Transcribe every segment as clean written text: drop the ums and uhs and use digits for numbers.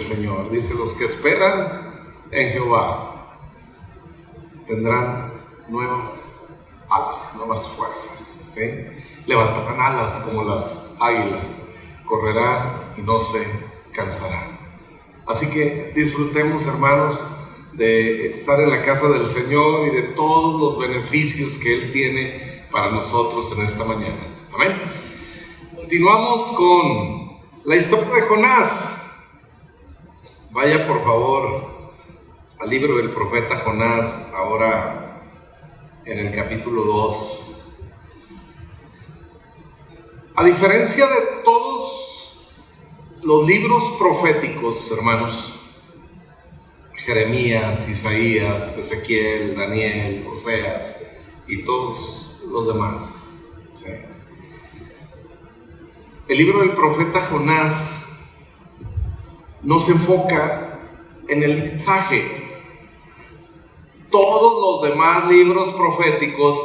Señor. Dice, los que esperan en Jehová tendrán nuevas alas, nuevas fuerzas, ¿sí? Levantarán alas como las águilas, correrán y no se cansarán. Así que disfrutemos, hermanos, de estar en la casa del Señor y de todos los beneficios que Él tiene para nosotros en esta mañana. Amén. Continuamos con la historia de Jonás. Vaya por favor al libro del profeta Jonás, ahora en el capítulo 2. A diferencia de todos los libros proféticos, hermanos, Jeremías, Isaías, Ezequiel, Daniel, Oseas y todos los demás, ¿sí? El libro del profeta Jonás nos enfoca en el mensaje. Todos los demás libros proféticos,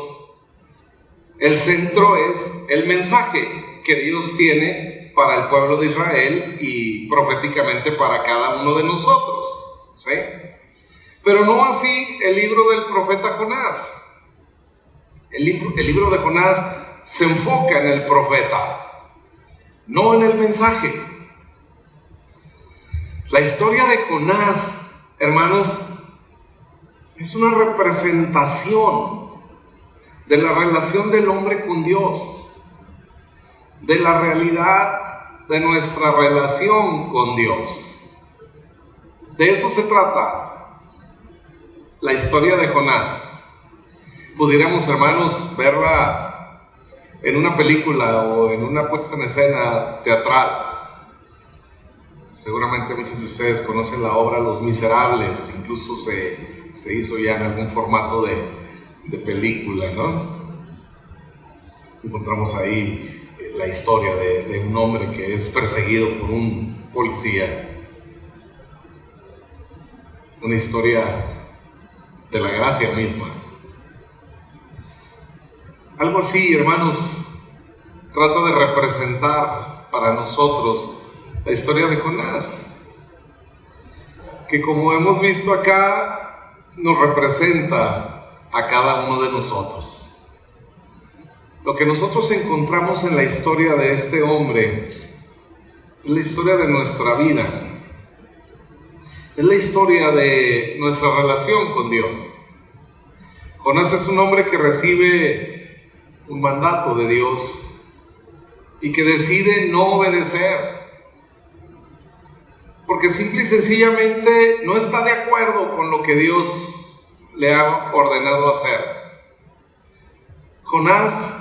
el centro es el mensaje que Dios tiene para el pueblo de Israel y proféticamente para cada uno de nosotros, ¿sí? Pero no así el libro del profeta Jonás. El libro de Jonás se enfoca en el profeta, no en el mensaje. La historia de Jonás, hermanos, es una representación de la relación del hombre con Dios, de la realidad de nuestra relación con Dios. De eso se trata la historia de Jonás. Pudiéramos, hermanos, verla en una película o en una puesta en escena teatral. Seguramente muchos de ustedes conocen la obra Los Miserables, incluso se hizo ya en algún formato de película, ¿no? Encontramos ahí la historia de un hombre que es perseguido por un policía. Una historia de la gracia misma. Algo así, hermanos, trata de representar para nosotros la historia de Jonás, que como hemos visto acá, nos representa a cada uno de nosotros. Lo que nosotros encontramos en la historia de este hombre es la historia de nuestra vida, es la historia de nuestra relación con Dios. Jonás es un hombre que recibe un mandato de Dios y que decide no obedecer, porque simple y sencillamente no está de acuerdo con lo que Dios le ha ordenado hacer. Jonás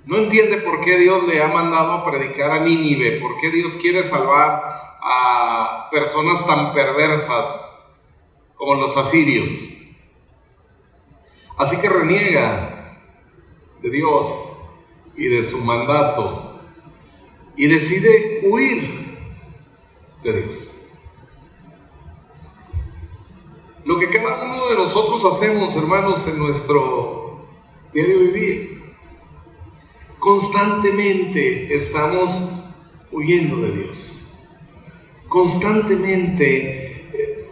no entiende por qué Dios le ha mandado a predicar a Nínive, por qué Dios quiere salvar a personas tan perversas como los asirios. Así que reniega de Dios y de su mandato y decide huir de Dios. Lo que cada uno de nosotros hacemos, hermanos, en nuestro diario vivir. Constantemente estamos huyendo de Dios. Constantemente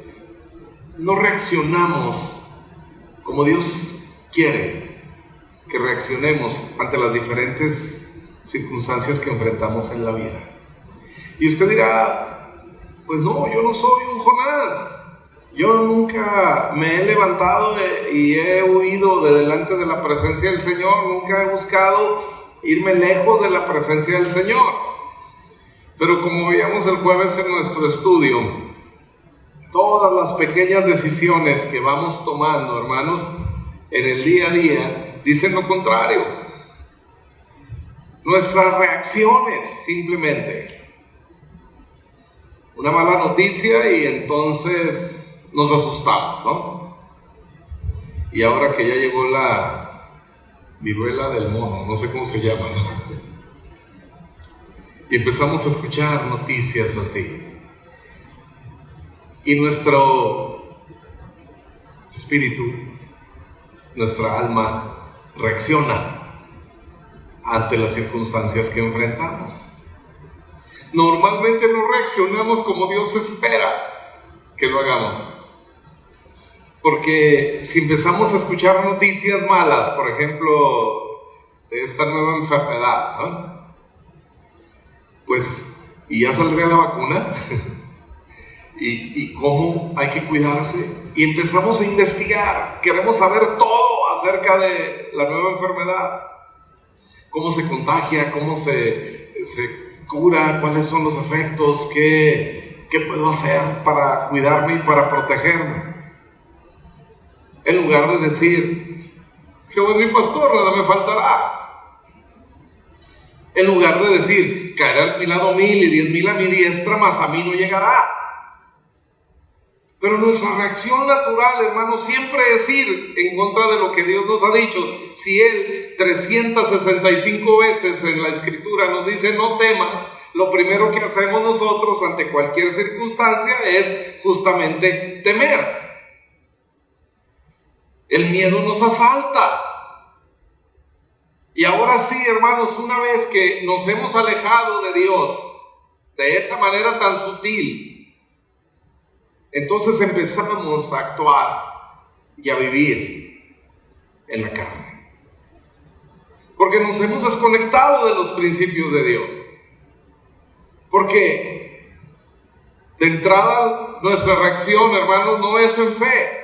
no reaccionamos como Dios quiere que reaccionemos ante las diferentes circunstancias que enfrentamos en la vida. Y usted dirá, pues no, yo no soy un Jonás. Yo nunca me he levantado y he huido de delante de la presencia del Señor. Nunca he buscado irme lejos de la presencia del Señor. Pero como veíamos el jueves en nuestro estudio, todas las pequeñas decisiones que vamos tomando, hermanos, en el día a día, dicen lo contrario. Nuestras reacciones, simplemente. Una mala noticia y entonces nos asustamos, ¿no? Y ahora que ya llegó la viruela del mono, no sé cómo se llama, ¿no? Y empezamos a escuchar noticias así. Y nuestro espíritu, nuestra alma, reacciona ante las circunstancias que enfrentamos. normalmente no reaccionamos como Dios espera que lo hagamos. Porque si empezamos a escuchar noticias malas, por ejemplo, de esta nueva enfermedad, ¿no? Pues, ¿y ya saldría la vacuna? ¿Y cómo hay que cuidarse? Y empezamos a investigar, queremos saber todo acerca de la nueva enfermedad. Cómo se contagia, cómo se cura, cuáles son los efectos, qué puedo hacer para cuidarme y para protegerme. En lugar de decir, Jehová es mi pastor, nada me faltará. En lugar de decir, caerá a mi lado 1000 y 10,000 a mi diestra, mas a mí no llegará. Pero nuestra reacción natural, hermanos, siempre es ir en contra de lo que Dios nos ha dicho. Si Él 365 veces en la Escritura nos dice no temas, lo primero que hacemos nosotros ante cualquier circunstancia es justamente temer. El miedo nos asalta. Y ahora sí, hermanos, una vez que nos hemos alejado de Dios de esta manera tan sutil, entonces empezamos a actuar y a vivir en la carne. Porque nos hemos desconectado de los principios de Dios. Porque de entrada nuestra reacción, hermanos, no es en fe.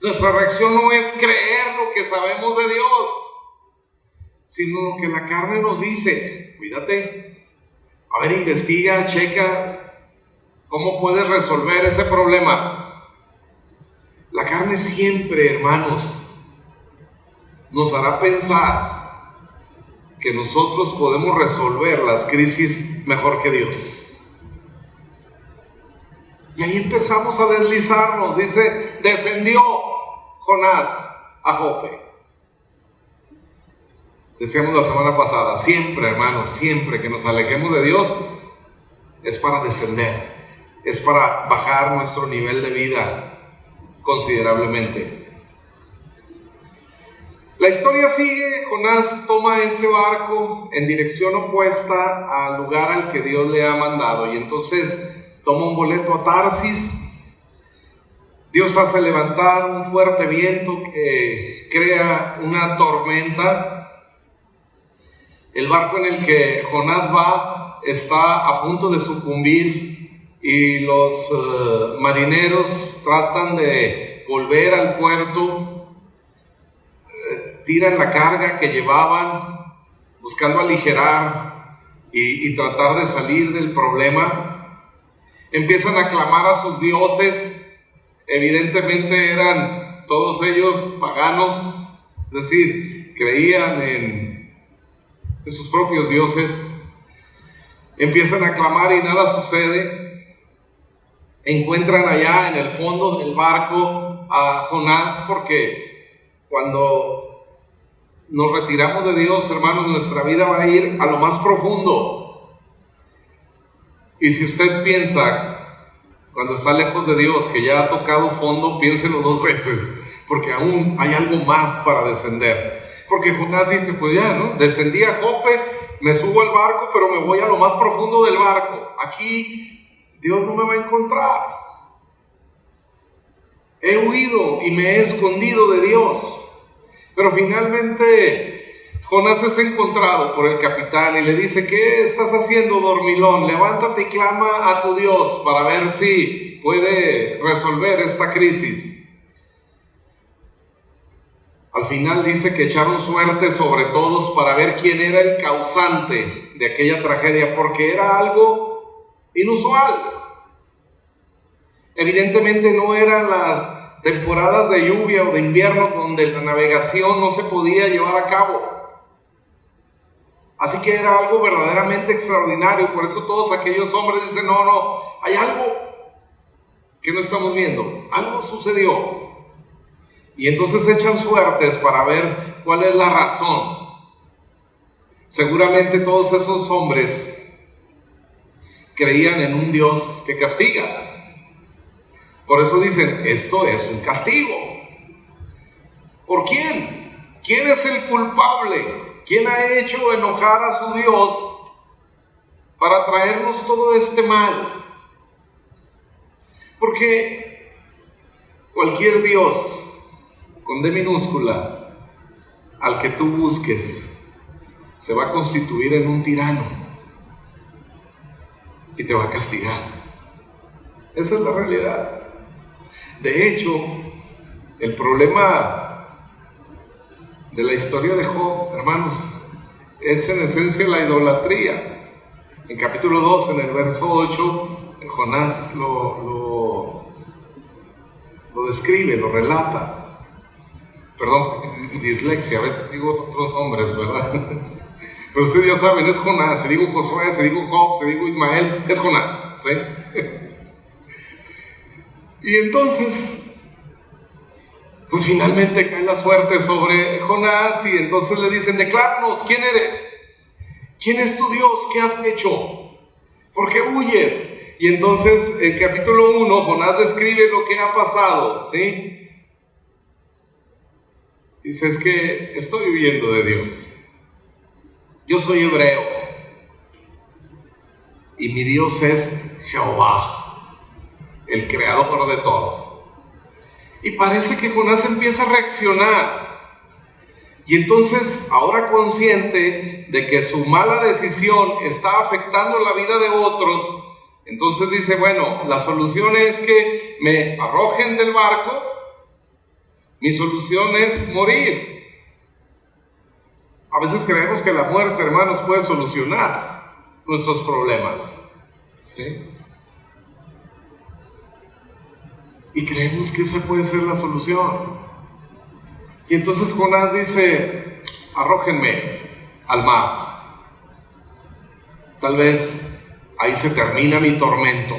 Nuestra reacción no es creer lo que sabemos de Dios, sino que la carne nos dice, cuídate, a ver, investiga, checa, ¿cómo puedes resolver ese problema? La carne siempre, hermanos, nos hará pensar que nosotros podemos resolver las crisis mejor que Dios. Y ahí empezamos a deslizarnos. Dice, descendió Jonás a Jope. Decíamos la semana pasada, siempre, hermanos, siempre que nos alejemos de Dios, es para descender. Es para bajar nuestro nivel de vida considerablemente. La historia sigue. Jonás toma ese barco en dirección opuesta al lugar al que Dios le ha mandado. Y entonces toma un boleto a Tarsis. Dios hace levantar un fuerte viento que crea una tormenta. El barco en el que Jonás va está a punto de sucumbir. Y los marineros tratan de volver al puerto, tiran la carga que llevaban, buscando aligerar y tratar de salir del problema. Empiezan a clamar a sus dioses, evidentemente eran todos ellos paganos, es decir, creían en sus propios dioses. Empiezan a clamar y nada sucede. Encuentran allá en el fondo del barco a Jonás, porque cuando nos retiramos de Dios, hermanos, nuestra vida va a ir a lo más profundo. Y si usted piensa, cuando está lejos de Dios, que ya ha tocado fondo, piénselo 2 veces, porque aún hay algo más para descender. Porque Jonás dice, pues ya, ¿no? Descendí a Jope, me subo al barco, pero me voy a lo más profundo del barco. Aquí Dios no me va a encontrar. He huido y me he escondido de Dios. Pero finalmente Jonás es encontrado por el capitán y le dice, ¿qué estás haciendo, dormilón? Levántate y clama a tu Dios para ver si puede resolver esta crisis. Al final dice que echaron suerte sobre todos para ver quién era el causante de aquella tragedia, porque era algo inusual. Evidentemente no eran las temporadas de lluvia o de invierno donde la navegación no se podía llevar a cabo. Así que era algo verdaderamente extraordinario. Por eso todos aquellos hombres dicen, no, hay algo que no estamos viendo. Algo sucedió. Y entonces echan suertes para ver cuál es la razón. Seguramente todos esos hombres creían en un Dios que castiga. Por eso dicen, esto es un castigo. ¿Por quién? ¿Quién es el culpable? ¿Quién ha hecho enojar a su Dios para traernos todo este mal. Porque cualquier Dios con D minúscula al que tú busques se va a constituir en un tirano y te va a castigar. Esa es la realidad. De hecho, el problema de la historia de Job, hermanos, es en esencia la idolatría. En capítulo 2, en el verso 8, Jonás lo describe, lo relata. Perdón, dislexia, a veces digo otros nombres, ¿verdad? Pero ustedes ya saben, es Jonás. Si digo Josué, si digo Job, si digo Ismael, es Jonás, ¿sí? Y entonces, pues finalmente cae la suerte sobre Jonás y entonces le dicen, decláranos, ¿quién eres? ¿Quién es tu Dios? ¿Qué has hecho? ¿Por qué huyes? Y entonces, en capítulo 1, Jonás describe lo que ha pasado, ¿sí? Dice, es que estoy huyendo de Dios. Yo soy hebreo. Y mi Dios es Jehová, el creador de todo. Y parece que Jonás empieza a reaccionar. Y entonces, ahora consciente de que su mala decisión está afectando la vida de otros, entonces dice, bueno, la solución es que me arrojen del barco, mi solución es morir. A veces creemos que la muerte, hermanos, puede solucionar nuestros problemas, ¿sí? Y creemos que esa puede ser la solución. Y entonces Jonás dice, arrójenme al mar. Tal vez ahí se termina mi tormento.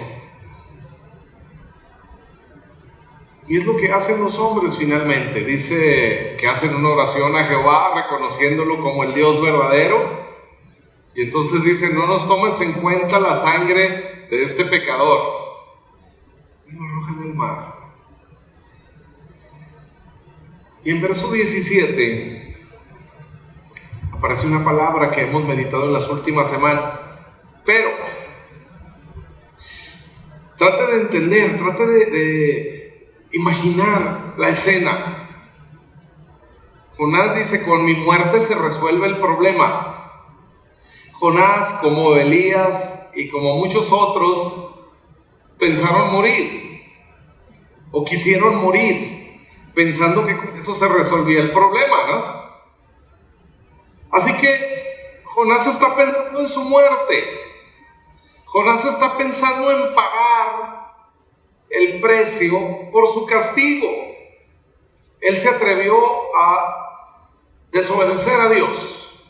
Y es lo que hacen los hombres finalmente. Dice que hacen una oración a Jehová reconociéndolo como el Dios verdadero. Y entonces dice, no nos tomes en cuenta la sangre de este pecador. Y lo arrojan al mar. Y en verso 17 aparece una palabra que hemos meditado en las últimas semanas. Pero trate de entender, trate de imaginar la escena. Jonás dice, con mi muerte se resuelve el problema. Jonás, como Elías y como muchos otros, pensaron morir o quisieron morir, pensando que con eso se resolvía el problema, ¿no? Así que Jonás está pensando en su muerte. Jonás está pensando en pagar el precio por su castigo. Él se atrevió a desobedecer a Dios,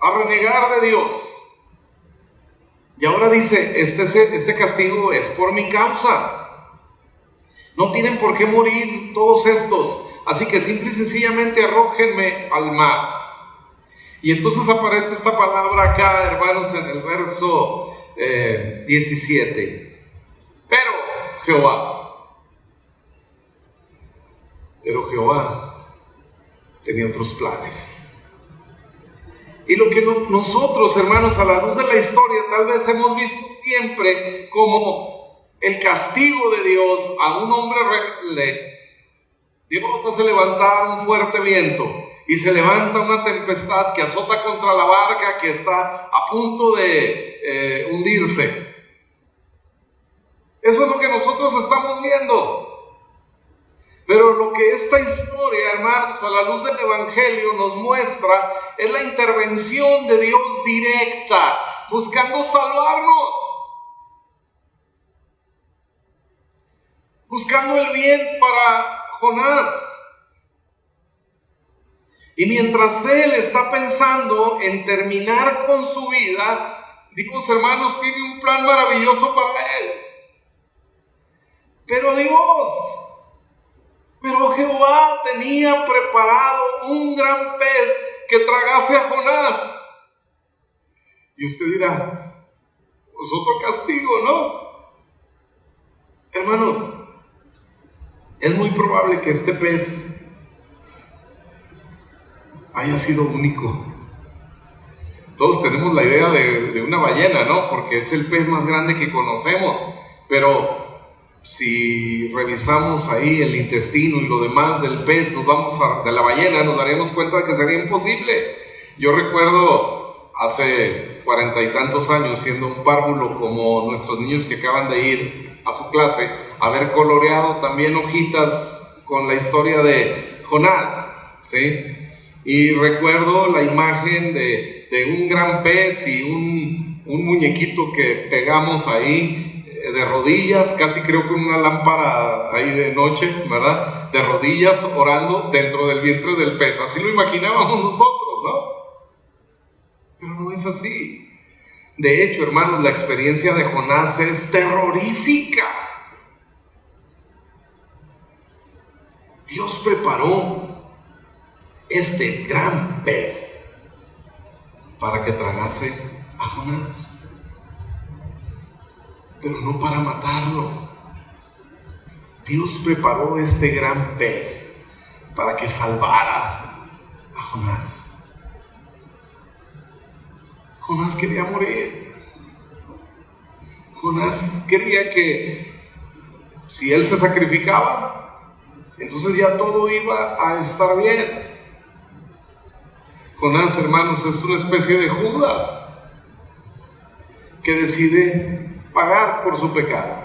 a renegar de Dios. Y ahora dice, este castigo es por mi causa. No tienen por qué morir todos estos. Así que simple y sencillamente arrójenme al mar. Y entonces aparece esta palabra acá, hermanos, en el verso 17. Pero Jehová tenía otros planes. Y lo que nosotros, hermanos, a la luz de la historia, tal vez hemos visto siempre como el castigo de Dios a un hombre rebelde. Dios hace levantar un fuerte viento y se levanta una tempestad que azota contra la barca que está a punto de hundirse. Eso es lo que nosotros estamos viendo. Pero lo que esta historia, hermanos, a la luz del Evangelio nos muestra es la intervención de Dios directa, buscando salvarnos, buscando el bien para Jonás. Y mientras él está pensando en terminar con su vida, Dios, hermanos, tiene un plan maravilloso para él. Pero Jehová tenía preparado un gran pez que tragase a Jonás. Y usted dirá, pues otro castigo, ¿no? Hermanos, es muy probable que este pez haya sido único. Todos tenemos la idea de una ballena, ¿no? Porque es el pez más grande que conocemos, pero si revisamos ahí el intestino y lo demás del pez, de la ballena, nos daremos cuenta de que sería imposible. Yo recuerdo hace 40 y tantos años, siendo un párvulo como nuestros niños que acaban de ir a su clase, haber coloreado también hojitas con la historia de Jonás, ¿sí? Y recuerdo la imagen de un gran pez y un muñequito que pegamos ahí de rodillas, casi creo que una lámpara ahí de noche, ¿verdad? De rodillas orando dentro del vientre del pez. Así lo imaginábamos nosotros, ¿no? Pero no es así. De hecho, hermanos, la experiencia de Jonás es terrorífica. Dios preparó este gran pez para que tragase a Jonás, pero no para matarlo. Dios preparó este gran pez para que salvara a Jonás. Jonás quería morir. Jonás quería que si él se sacrificaba, entonces ya todo iba a estar bien. Jonás, hermanos, es una especie de Judas que decide pagar por su pecado.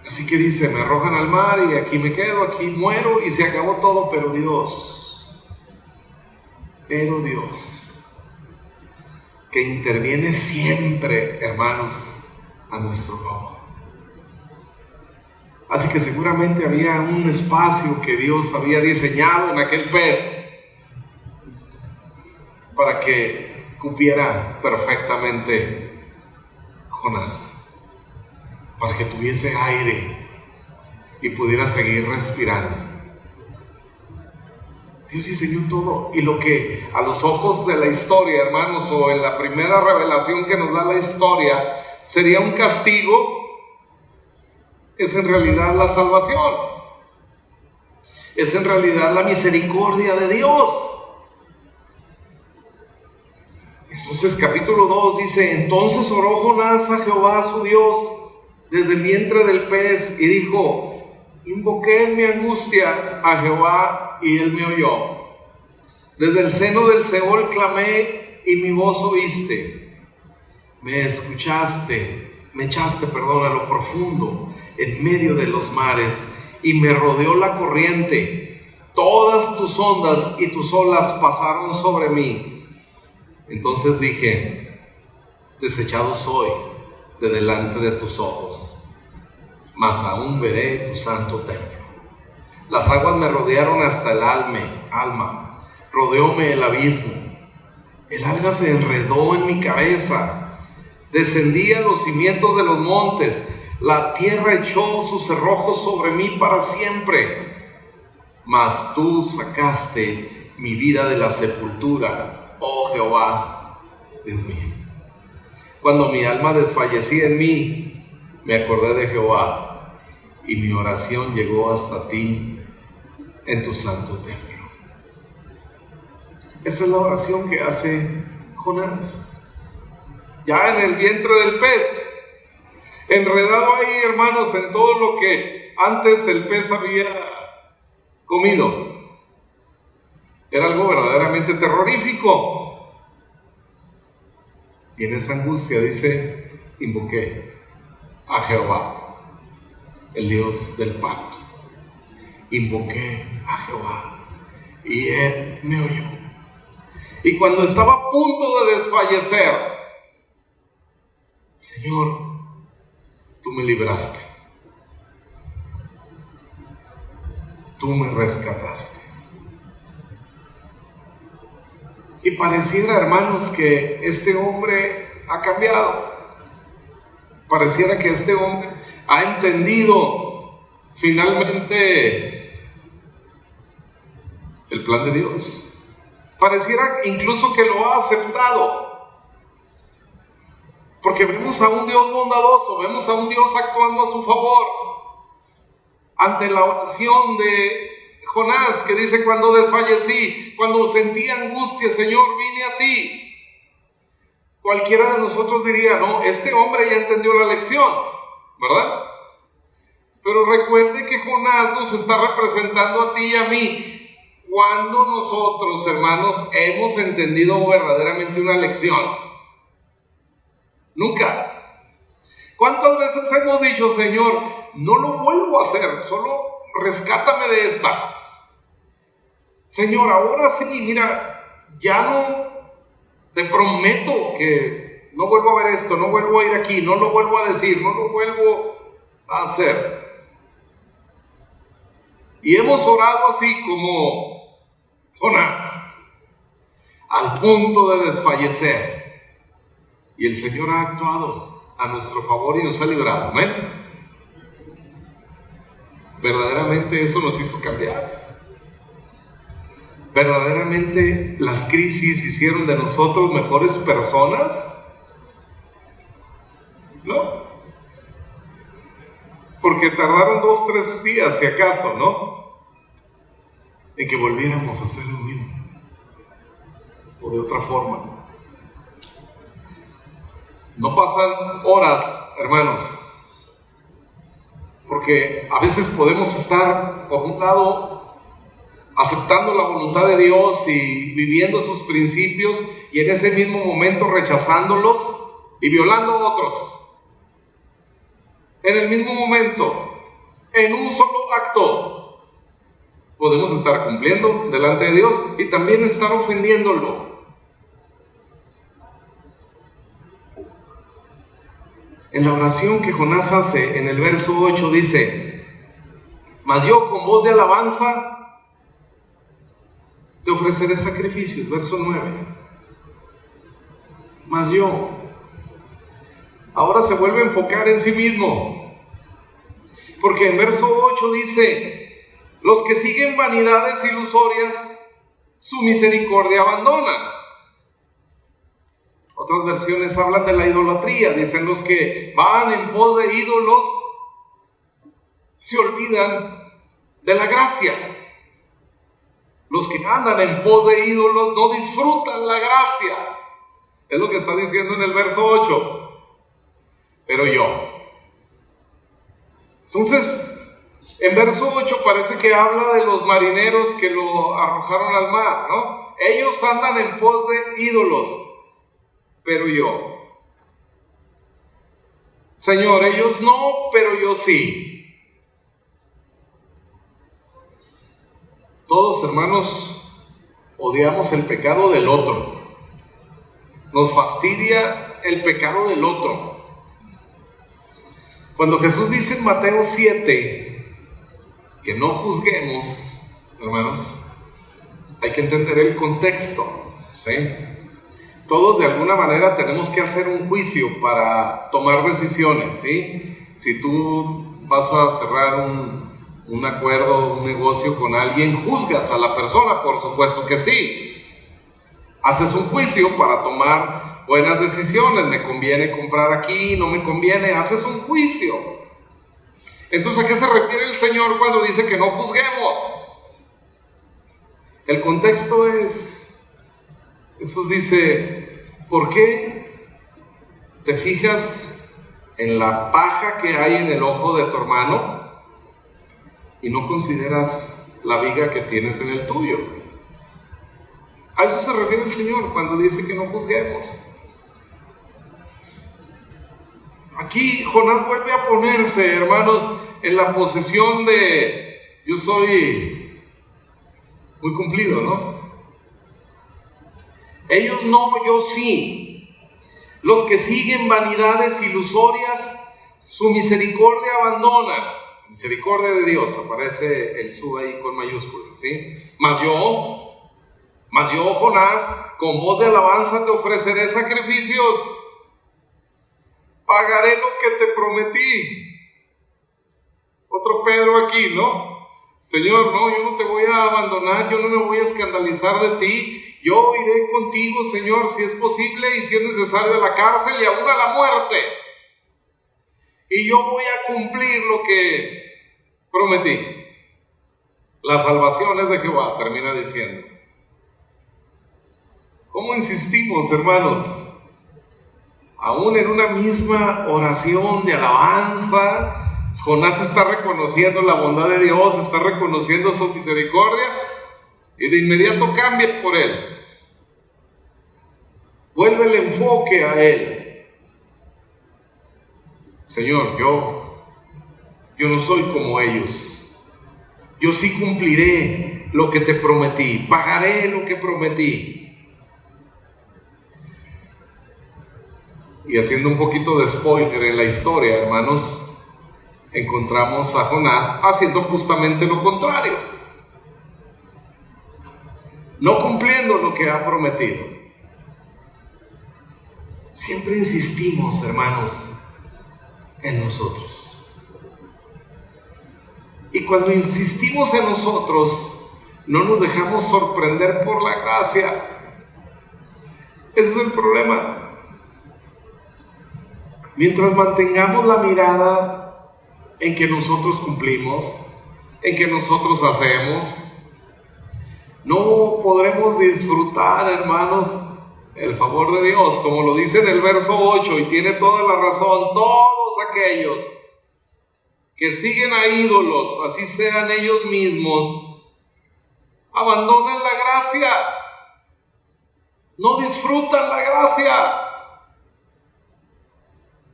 Así que dice, me arrojan al mar y aquí me quedo, aquí muero y se acabó todo, pero Dios, que interviene siempre, hermanos, a nuestro favor. Así que seguramente había un espacio que Dios había diseñado en aquel pez para que cupiera perfectamente Jonás, para que tuviese aire y pudiera seguir respirando. Dios diseñó todo, y lo que a los ojos de la historia, hermanos, o en la primera revelación que nos da la historia, sería un castigo, es en realidad la salvación, es en realidad la misericordia de Dios. Entonces capítulo 2 dice, entonces oró Jonás a Jehová su Dios desde el vientre del pez y dijo, invoqué en mi angustia a Jehová y él me oyó. Desde el seno del Seol clamé y mi voz oíste. Me echaste a lo profundo, en medio de los mares, y me rodeó la corriente. Todas tus ondas y tus olas pasaron sobre mí. Entonces dije, desechado soy de delante de tus ojos, mas aún veré tu santo templo. Las aguas me rodearon hasta el alma, rodeóme el abismo. El alga se enredó en mi cabeza, descendí a los cimientos de los montes, la tierra echó sus cerrojos sobre mí para siempre. Mas tú sacaste mi vida de la sepultura, oh Jehová, Dios mío. Cuando mi alma desfallecía en mí, me acordé de Jehová, y mi oración llegó hasta ti en tu santo templo. Esta es la oración que hace Jonás, ya en el vientre del pez, enredado ahí, hermanos, en todo lo que antes el pez había comido. Era algo verdaderamente terrorífico. Y en esa angustia dice, invoqué a Jehová, el Dios del pacto. Invoqué a Jehová y él me oyó. Y cuando estaba a punto de desfallecer, Señor, tú me libraste. Tú me rescataste. Y pareciera, hermanos, que este hombre ha cambiado. Pareciera que este hombre ha entendido finalmente el plan de Dios. Pareciera incluso que lo ha aceptado. Porque vemos a un Dios bondadoso, vemos a un Dios actuando a su favor. Ante la oración de Jonás, que dice: cuando desfallecí, cuando sentí angustia, Señor, vine a ti. Cualquiera de nosotros diría: no, este hombre ya entendió la lección, ¿verdad? Pero recuerde que Jonás nos está representando a ti y a mí. ¿Cuándo nosotros, hermanos, hemos entendido verdaderamente una lección? Nunca. ¿Cuántas veces hemos dicho: Señor, no lo vuelvo a hacer, solo rescátame de esta? Señor, ahora sí, mira, ya no, te prometo que no vuelvo a ver esto, no vuelvo a ir aquí, no lo vuelvo a decir, no lo vuelvo a hacer. Y hemos orado así como Jonás, al punto de desfallecer. Y el Señor ha actuado a nuestro favor y nos ha librado. Amén. Verdaderamente eso nos hizo cambiar. Verdaderamente las crisis hicieron de nosotros mejores personas. ¿No? Porque tardaron 2-3 días, si acaso, ¿no? En que volviéramos a hacer lo mismo. O de otra forma. No pasan horas, hermanos. Porque a veces podemos estar, por un lado, aceptando la voluntad de Dios y viviendo sus principios, y en ese mismo momento rechazándolos y violando a otros. En el mismo momento, en un solo acto, podemos estar cumpliendo delante de Dios y también estar ofendiéndolo. En la oración que Jonás hace en el verso 8 dice: mas yo con voz de alabanza te ofreceré sacrificios. Verso 9. Mas yo. Ahora se vuelve a enfocar en sí mismo. Porque en verso 8 dice: los que siguen vanidades ilusorias, su misericordia abandonan. Otras versiones hablan de la idolatría. Dicen: los que van en pos de ídolos se olvidan de la gracia. Los que andan en pos de ídolos no disfrutan la gracia. Es lo que está diciendo en el verso 8. Pero yo. Entonces, en verso 8 parece que habla de los marineros que lo arrojaron al mar, ¿no? Ellos andan en pos de ídolos, pero yo. Señor, ellos no, pero yo sí. Todos, hermanos, odiamos el pecado del otro. Nos fastidia el pecado del otro. Cuando Jesús dice en Mateo 7 que no juzguemos, hermanos, hay que entender el contexto, ¿sí? Todos de alguna manera tenemos que hacer un juicio para tomar decisiones, ¿sí? Si tú vas a cerrar un acuerdo, un negocio con alguien, juzgas a la persona, por supuesto que sí. Haces un juicio para tomar buenas decisiones. Me conviene comprar aquí, no me conviene, haces un juicio. Entonces, ¿a qué se refiere el Señor cuando dice que no juzguemos? El contexto es, Jesús dice: ¿por qué te fijas en la paja que hay en el ojo de tu hermano y no consideras la viga que tienes en el tuyo? A eso se refiere el Señor cuando dice que no juzguemos. Aquí Jonás vuelve a ponerse, hermanos, en la posición de: yo soy muy cumplido, ¿no? Ellos no, yo sí. Los que siguen vanidades ilusorias, su misericordia abandonan. Misericordia de Dios, aparece el su ahí con mayúsculas, ¿sí? Mas yo, Jonás, con voz de alabanza te ofreceré sacrificios. Pagaré lo que te prometí. Otro Pedro aquí, ¿no? Señor, no, yo no te voy a abandonar, yo no me voy a escandalizar de ti. Yo iré contigo, Señor, si es posible y si es necesario, a la cárcel y aún a la muerte. Y yo voy a cumplir lo que prometí. La salvación es de Jehová, termina diciendo. ¿Cómo insistimos, hermanos? Aún en una misma oración de alabanza, Jonás está reconociendo la bondad de Dios, está reconociendo su misericordia, y de inmediato cambia por él. Vuelve el enfoque a él. Señor, yo no soy como ellos. Yo sí cumpliré lo que te prometí, pagaré lo que prometí. Y haciendo un poquito de spoiler en la historia, hermanos, encontramos a Jonás haciendo justamente lo contrario, no cumpliendo lo que ha prometido. Siempre insistimos, hermanos, en nosotros. Y cuando insistimos en nosotros, no nos dejamos sorprender por la gracia. Ese es el problema. Mientras mantengamos la mirada en que nosotros cumplimos, en que nosotros hacemos, no podremos disfrutar, hermanos, el favor de Dios, como lo dice en el verso 8, y tiene toda la razón. Todos aquellos que siguen a ídolos, así sean ellos mismos, abandonan la gracia, no disfrutan la gracia.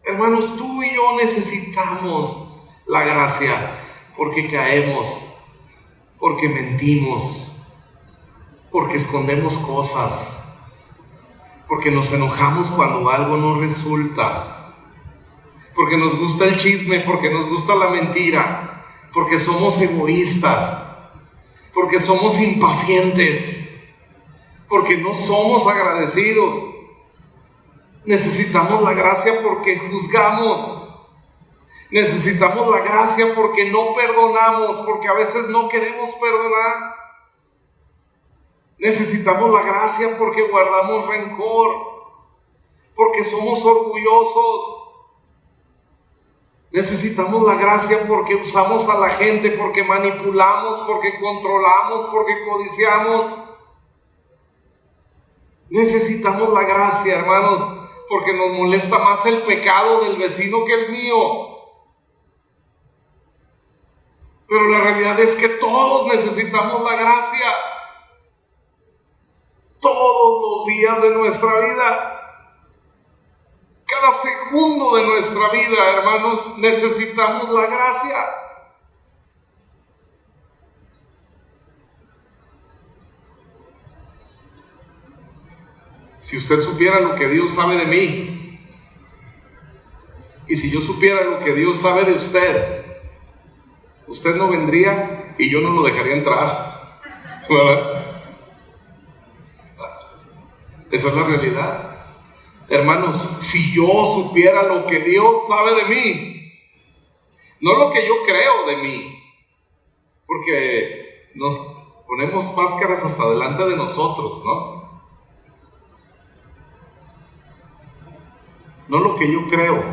Hermanos, tú y yo necesitamos la gracia, porque caemos, porque mentimos, porque escondemos cosas, porque nos enojamos cuando algo no resulta, porque nos gusta el chisme, porque nos gusta la mentira, porque somos egoístas, porque somos impacientes, porque no somos agradecidos. Necesitamos la gracia porque juzgamos. Necesitamos la gracia porque no perdonamos, porque a veces no queremos perdonar. Necesitamos la gracia porque guardamos rencor, porque somos orgullosos. Necesitamos la gracia porque usamos a la gente, porque manipulamos, porque controlamos, porque codiciamos. Necesitamos la gracia, hermanos, porque nos molesta más el pecado del vecino que el mío. Pero la realidad es que todos necesitamos la gracia. Todos los días de nuestra vida. Cada segundo de nuestra vida, hermanos, necesitamos la gracia. Si usted supiera lo que Dios sabe de mí, y si yo supiera lo que Dios sabe de usted, usted no vendría y yo no lo dejaría entrar, ¿verdad? Esa es la realidad. Hermanos, si yo supiera lo que Dios sabe de mí, no lo que yo creo de mí, porque nos ponemos máscaras hasta delante de nosotros, ¿no? No lo que yo creo,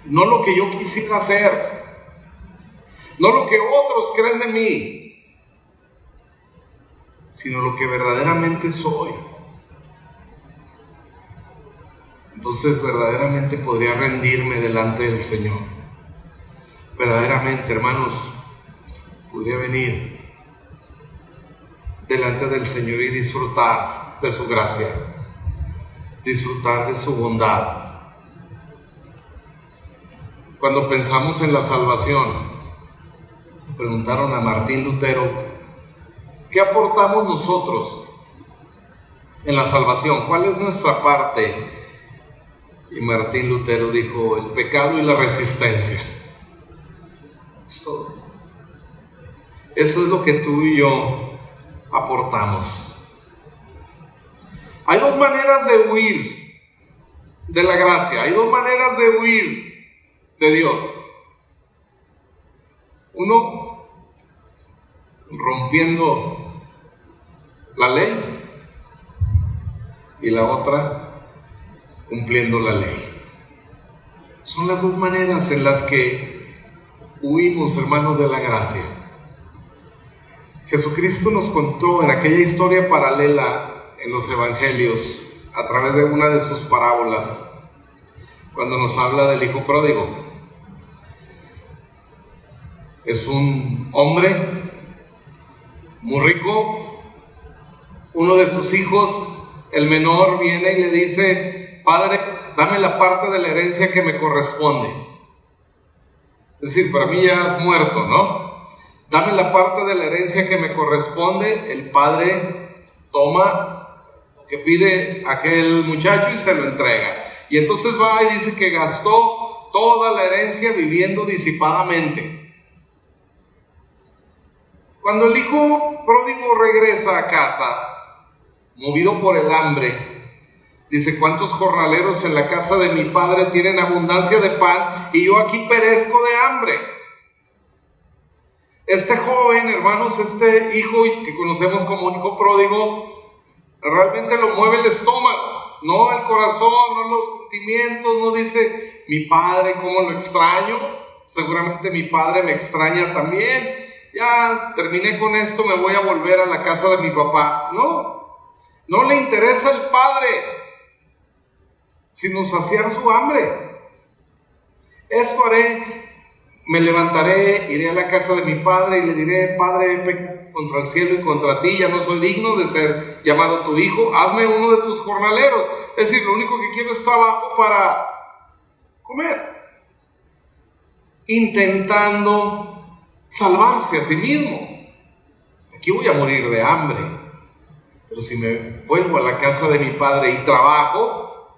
no lo que yo quisiera hacer, no lo que otros creen de mí, sino lo que verdaderamente soy. Entonces verdaderamente podría rendirme delante del Señor. Verdaderamente, hermanos, podría venir delante del Señor y disfrutar de su gracia, disfrutar de su bondad. Cuando pensamos en la salvación, preguntaron a Martín Lutero, ¿qué aportamos nosotros en la salvación? ¿Cuál es nuestra parte? Y Martín Lutero dijo, el pecado y la resistencia. Es todo. Eso es lo que tú y yo aportamos. Hay dos maneras de huir de la gracia, hay dos maneras de huir de Dios. Uno, rompiendo la ley, y la otra, cumpliendo la ley. Son las dos maneras en las que huimos, hermanos, de la gracia. Jesucristo nos contó en aquella historia paralela en los evangelios, a través de una de sus parábolas, cuando nos habla del hijo pródigo. Es un hombre muy rico, uno de sus hijos, el menor, viene y le dice: Padre, dame la parte de la herencia que me corresponde. Es decir, para mí ya has muerto, ¿no? Dame la parte de la herencia que me corresponde. El padre toma lo que pide aquel muchacho y se lo entrega. Y entonces va y dice que gastó toda la herencia viviendo disipadamente. Cuando el hijo pródigo regresa a casa, movido por el hambre, dice: ¿cuántos jornaleros en la casa de mi padre tienen abundancia de pan y yo aquí perezco de hambre? Este joven, hermanos, este hijo que conocemos como hijo pródigo, realmente lo mueve el estómago, no el corazón, no los sentimientos. No dice: mi padre, ¿cómo lo extraño? Seguramente mi padre me extraña también. Ya terminé con esto, me voy a volver a la casa de mi papá. No le interesa el padre, sino saciar su hambre. Esto haré: me levantaré, iré a la casa de mi padre y le diré: Padre, he pecado contra el cielo y contra ti, ya no soy digno de ser llamado tu hijo, hazme uno de tus jornaleros. Es decir, lo único que quiero es trabajo para comer, intentando salvarse a sí mismo. Aquí voy a morir de hambre, pero si me vuelvo a la casa de mi padre y trabajo,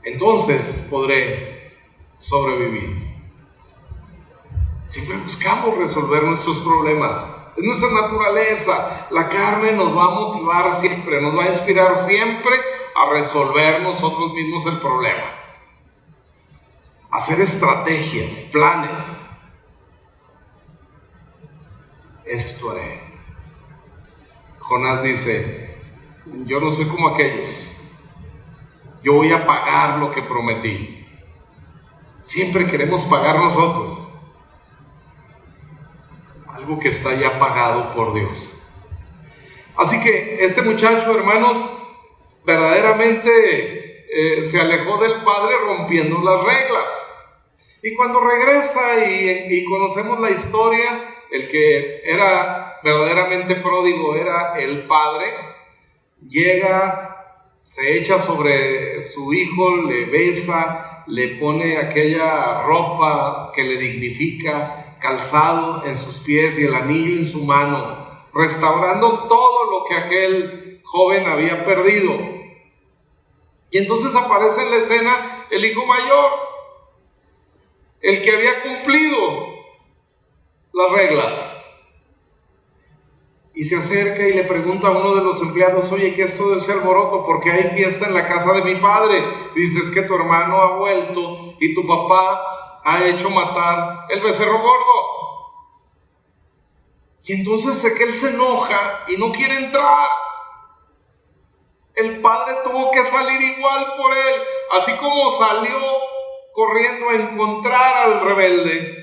entonces podré sobrevivir. Siempre buscamos resolver nuestros problemas. Es nuestra naturaleza. La carne nos va a motivar siempre, nos va a inspirar siempre a resolver nosotros mismos el problema. Hacer estrategias, planes. Esto haré. Jonás dice: yo no soy como aquellos. Yo voy a pagar lo que prometí. Siempre queremos pagar nosotros algo que está ya pagado por Dios. Así que este muchacho, hermanos, verdaderamente se alejó del padre rompiendo las reglas. Y cuando regresa y conocemos la historia, el que era verdaderamente pródigo era el padre. Llega, se echa sobre su hijo, le besa, le pone aquella ropa que le dignifica, calzado en sus pies y el anillo en su mano, restaurando todo lo que aquel joven había perdido. Y entonces aparece en la escena el hijo mayor, el que había cumplido las reglas. Y se acerca y le pregunta a uno de los empleados: oye, ¿qué es todo ese alboroto? ¿Por qué hay fiesta en la casa de mi padre? Dice: es que tu hermano ha vuelto y tu papá ha hecho matar el becerro gordo. Y entonces él se enoja y no quiere entrar. El padre tuvo que salir igual por él, así como salió corriendo a encontrar al rebelde,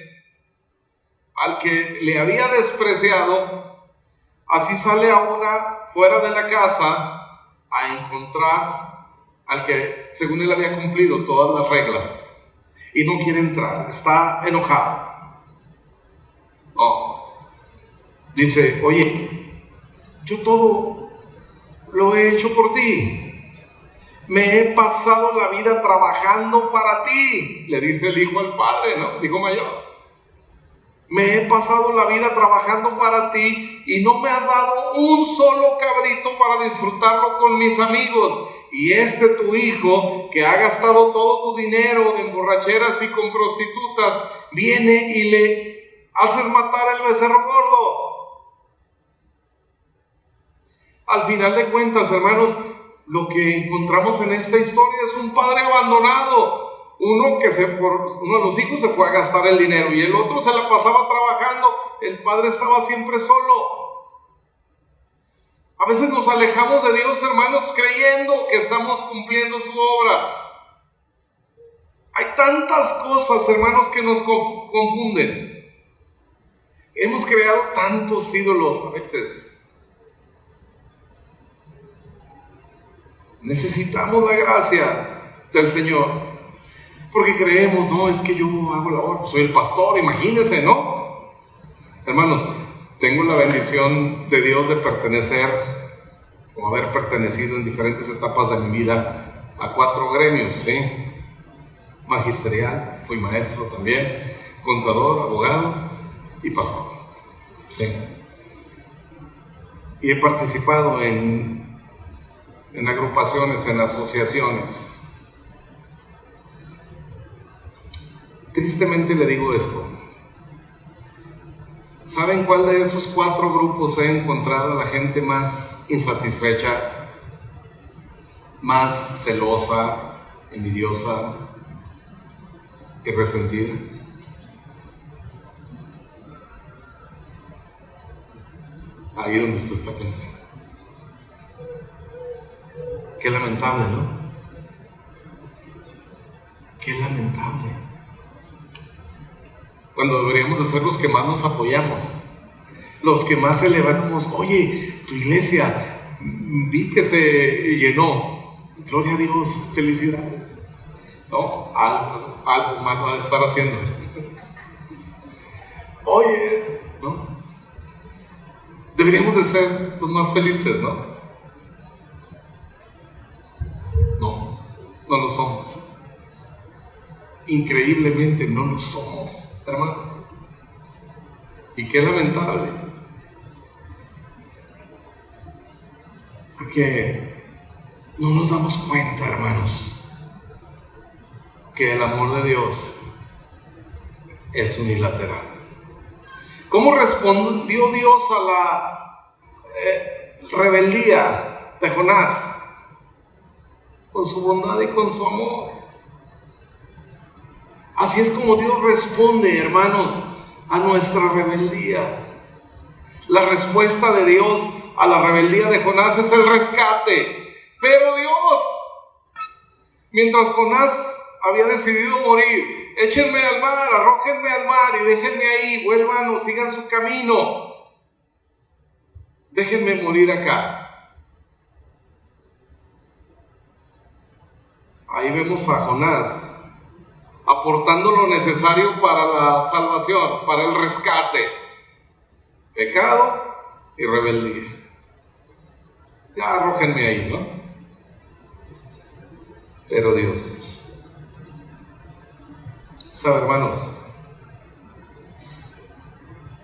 al que le había despreciado. Así sale ahora fuera de la casa a encontrar al que según él había cumplido todas las reglas y no quiere entrar, está enojado. Dice: oye, yo todo lo he hecho por ti, me he pasado la vida trabajando para ti, le dice el hijo al padre, ¿no? El hijo mayor. Me he pasado la vida trabajando para ti y no me has dado un solo cabrito para disfrutarlo con mis amigos. Y tu hijo, que ha gastado todo tu dinero en borracheras y con prostitutas, viene y le haces matar el becerro gordo. Al final de cuentas, hermanos, lo que encontramos en esta historia es un padre abandonado. Uno de los hijos se fue a gastar el dinero y el otro se la pasaba trabajando. El padre estaba siempre solo. A veces nos alejamos de Dios, hermanos, creyendo que estamos cumpliendo su obra. Hay tantas cosas, hermanos, que nos confunden. Hemos creado tantos ídolos a veces. Necesitamos la gracia del Señor. Porque creemos, no, es que yo hago la obra, soy el pastor, imagínense, ¿no? Hermanos, tengo la bendición de Dios de pertenecer, o haber pertenecido en diferentes etapas de mi vida a 4 gremios, ¿sí? Magisterial, fui maestro también, contador, abogado y pastor, ¿sí? Y he participado en agrupaciones, en asociaciones. Tristemente le digo esto. ¿Saben cuál de esos 4 grupos he encontrado a la gente más insatisfecha, más celosa, envidiosa y resentida? Ahí donde usted está pensando. Qué lamentable, ¿no? Qué lamentable. Cuando deberíamos de ser los que más nos apoyamos, los que más celebramos. Oye, tu iglesia, vi que se llenó. Gloria a Dios, felicidades. No, algo más va a estar haciendo. Oye, ¿no? Deberíamos de ser los más felices, ¿no? No lo somos. Increíblemente no lo somos, hermanos. Y qué lamentable. Porque no nos damos cuenta, hermanos, que el amor de Dios es unilateral. ¿Cómo respondió Dios a la rebeldía de Jonás? Con su bondad y con su amor. Así es como Dios responde, hermanos, a nuestra rebeldía. La respuesta de Dios a la rebeldía de Jonás es el rescate. Pero Dios, mientras Jonás había decidido morir, échenme al mar, arrójenme al mar y déjenme ahí, vuelvan o sigan su camino. Déjenme morir acá. Ahí vemos a Jonás aportando lo necesario para la salvación, para el rescate. Pecado y rebeldía. Ya arrójenme ahí, ¿no? Pero Dios, ¿sabe, hermanos?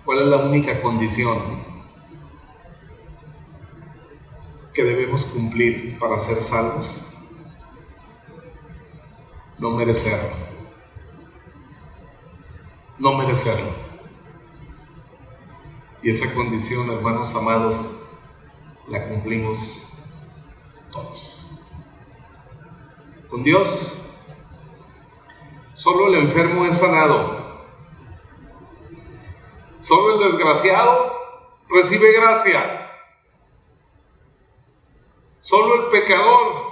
¿Cuál es la única condición que debemos cumplir para ser salvos? No merecerlo. No merecerlo. Y esa condición, hermanos amados, la cumplimos todos. Con Dios, solo el enfermo es sanado. Solo el desgraciado recibe gracia. Solo el pecador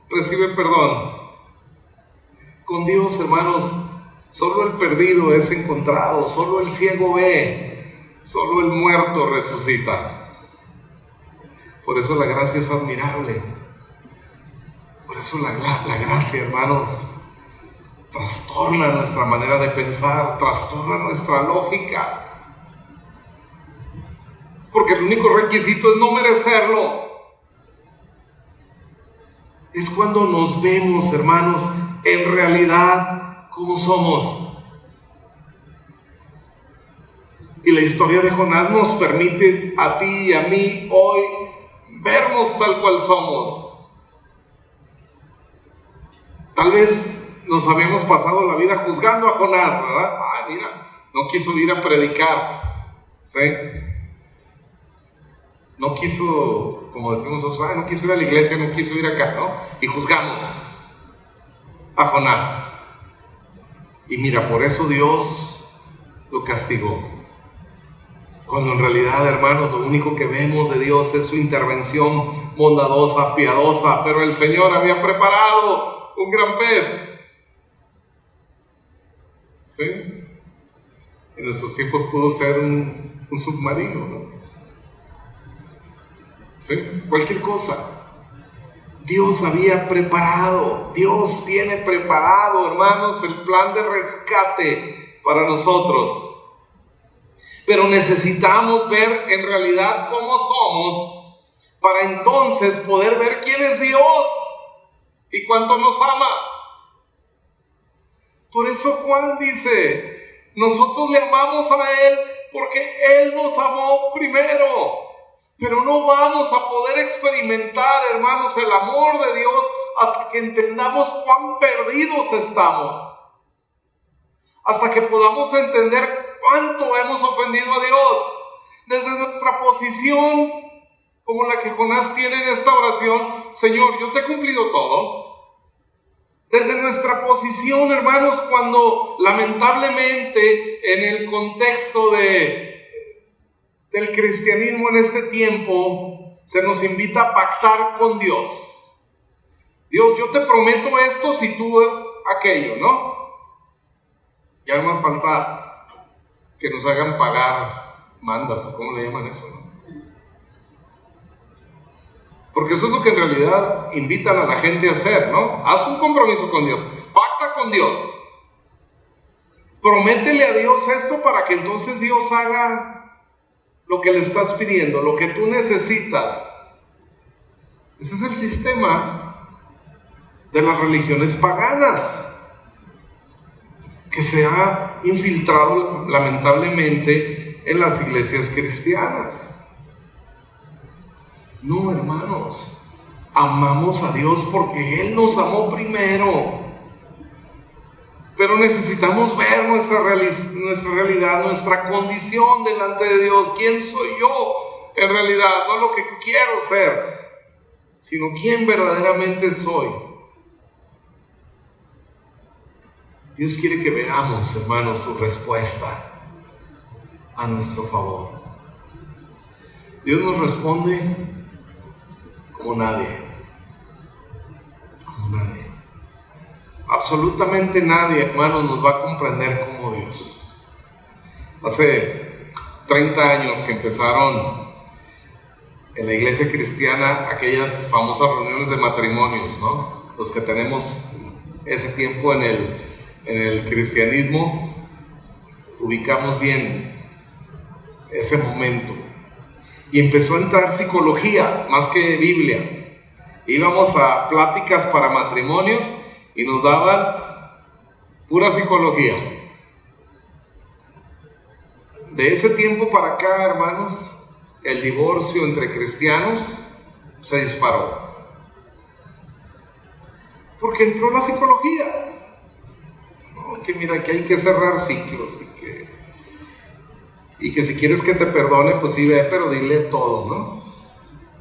recibe perdón. Con Dios, hermanos, solo el perdido es encontrado, solo el ciego ve, solo el muerto resucita. Por eso la gracia es admirable. Por eso la gracia, hermanos, trastorna nuestra manera de pensar, trastorna nuestra lógica. Porque el único requisito es no merecerlo. Es cuando nos vemos, hermanos, en realidad como somos. Y la historia de Jonás nos permite a ti y a mí hoy vernos tal cual somos. Tal vez nos habíamos pasado la vida juzgando a Jonás, ¿verdad? Ay, mira, no quiso ir a predicar, ¿sí? No quiso, como decimos nosotros, no quiso ir a la iglesia, no quiso ir acá, ¿no? Y juzgamos a Jonás. Y mira, por eso Dios lo castigó. Cuando en realidad, hermanos, lo único que vemos de Dios es su intervención bondadosa, piadosa. Pero el Señor había preparado un gran pez. ¿Sí? En nuestros tiempos pudo ser un submarino, ¿no? ¿Sí? Cualquier cosa. Dios había preparado, Dios tiene preparado, hermanos, el plan de rescate para nosotros. Pero necesitamos ver en realidad cómo somos para entonces poder ver quién es Dios y cuánto nos ama. Por eso Juan dice, nosotros le amamos a Él porque Él nos amó primero. Pero no vamos a poder experimentar, hermanos, el amor de Dios hasta que entendamos cuán perdidos estamos. Hasta que podamos entender cuánto hemos ofendido a Dios. Desde nuestra posición, como la que Jonás tiene en esta oración, Señor, yo te he cumplido todo. Desde nuestra posición, hermanos, cuando lamentablemente en el contexto del cristianismo en este tiempo se nos invita a pactar con Dios. Dios, yo te prometo esto si tú aquello, ¿no? Ya no más falta que nos hagan pagar mandas, o cómo le llaman eso, ¿no? Porque eso es lo que en realidad invitan a la gente a hacer, ¿no? Haz un compromiso con Dios, pacta con Dios, prométele a Dios esto para que entonces Dios haga lo que le estás pidiendo, lo que tú necesitas. Ese es el sistema de las religiones paganas que se ha infiltrado lamentablemente en las iglesias cristianas. No, hermanos, amamos a Dios porque Él nos amó primero. Pero necesitamos ver nuestra realidad, nuestra condición delante de Dios. ¿Quién soy yo en realidad? No lo que quiero ser, sino quién verdaderamente soy. Dios quiere que veamos, hermanos, su respuesta a nuestro favor. Dios nos responde como nadie. Como nadie. Absolutamente nadie, hermanos, nos va a comprender como Dios. Hace 30 años que empezaron en la iglesia cristiana aquellas famosas reuniones de matrimonios, ¿no? Los que tenemos ese tiempo en el cristianismo, ubicamos bien ese momento. Y empezó a entrar psicología, más que Biblia. Íbamos a pláticas para matrimonios y nos daban pura psicología. De ese tiempo para acá, hermanos, el divorcio entre cristianos se disparó. Porque entró la psicología. ¿No? Que mira, que hay que cerrar ciclos y que si quieres que te perdone, pues sí ve, pero dile todo, ¿no?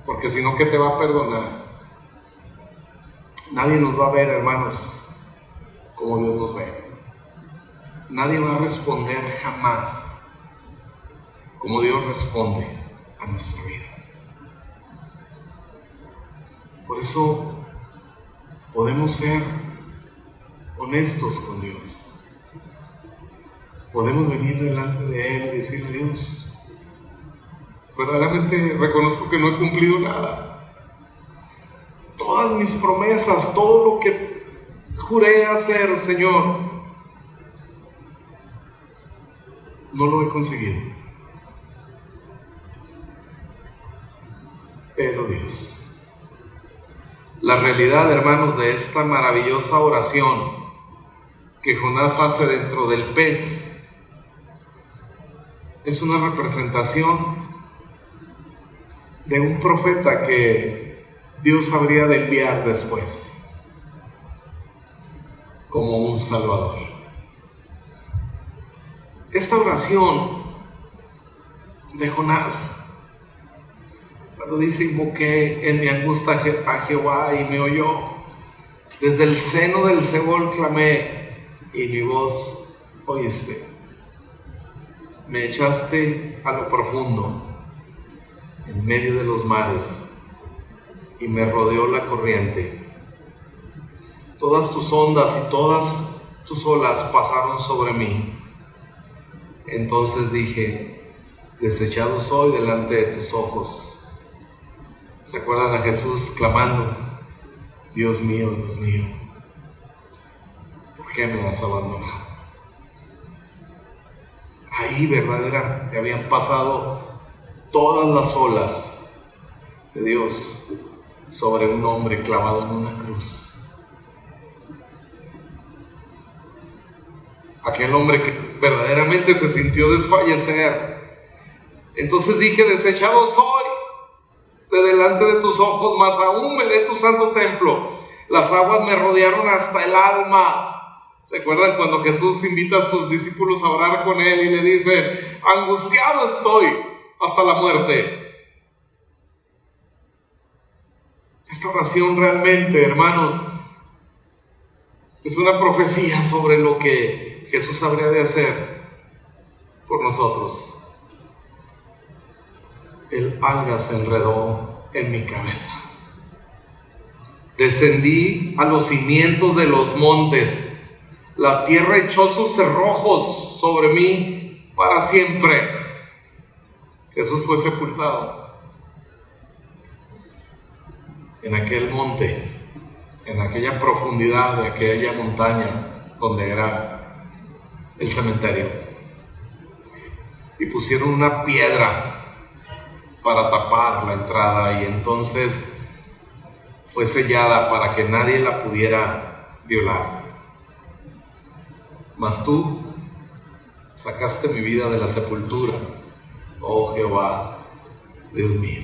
Porque si no, ¿qué te va a perdonar? Nadie nos va a ver, hermanos, como Dios nos ve. Nadie va a responder jamás como Dios responde a nuestra vida. Por eso podemos ser honestos con Dios. Podemos venir delante de Él y decir: Dios, verdaderamente reconozco que no he cumplido nada. Todas mis promesas, todo lo que juré hacer, Señor, no lo he conseguido. Pero Dios, la realidad, hermanos, de esta maravillosa oración que Jonás hace dentro del pez es una representación de un profeta que Dios habría de enviar después como un Salvador. Esta oración de Jonás, cuando dice: invoqué en mi angustia a Jehová y me oyó, desde el seno del Seol clamé y mi voz oíste. Me echaste a lo profundo, en medio de los mares, y me rodeó la corriente. Todas tus ondas y todas tus olas pasaron sobre mí. Entonces dije, desechado soy delante de tus ojos. ¿Se acuerdan a Jesús clamando, Dios mío, ¿por qué me has abandonado? Ahí verdaderamente habían pasado todas las olas de Dios sobre un hombre clavado en una cruz. Aquel hombre que verdaderamente se sintió desfallecer. Entonces dije, desechado soy de delante de tus ojos, mas aún veré tu santo templo. Las aguas me rodearon hasta el alma. ¿Se acuerdan cuando Jesús invita a sus discípulos a orar con él y le dice, angustiado estoy hasta la muerte? Esta oración realmente, hermanos, es una profecía sobre lo que Jesús habría de hacer por nosotros. El alga se enredó en mi cabeza. Descendí a los cimientos de los montes. La tierra echó sus cerrojos sobre mí para siempre. Jesús fue sepultado en aquel monte, en aquella profundidad de aquella montaña donde era el cementerio, y pusieron una piedra para tapar la entrada, y entonces fue sellada para que nadie la pudiera violar. Mas tú sacaste mi vida de la sepultura, oh Jehová, Dios mío.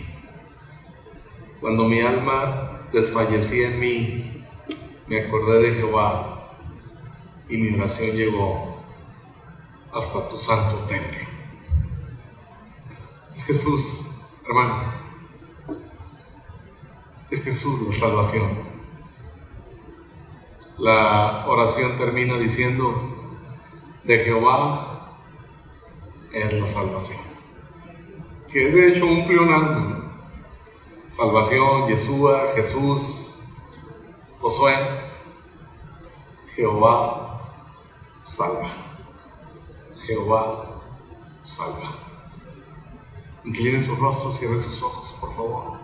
Cuando mi alma desfallecía en mí, me acordé de Jehová, y mi oración llegó hasta tu santo templo. Es Jesús, hermanos, es Jesús la salvación. La oración termina diciendo, de Jehová es la salvación, que es de hecho un pleonasmo. Salvación, Yeshua, Jesús, Josué, Jehová salva. Jehová salva. Incline sus rostros, cierre sus ojos, por favor.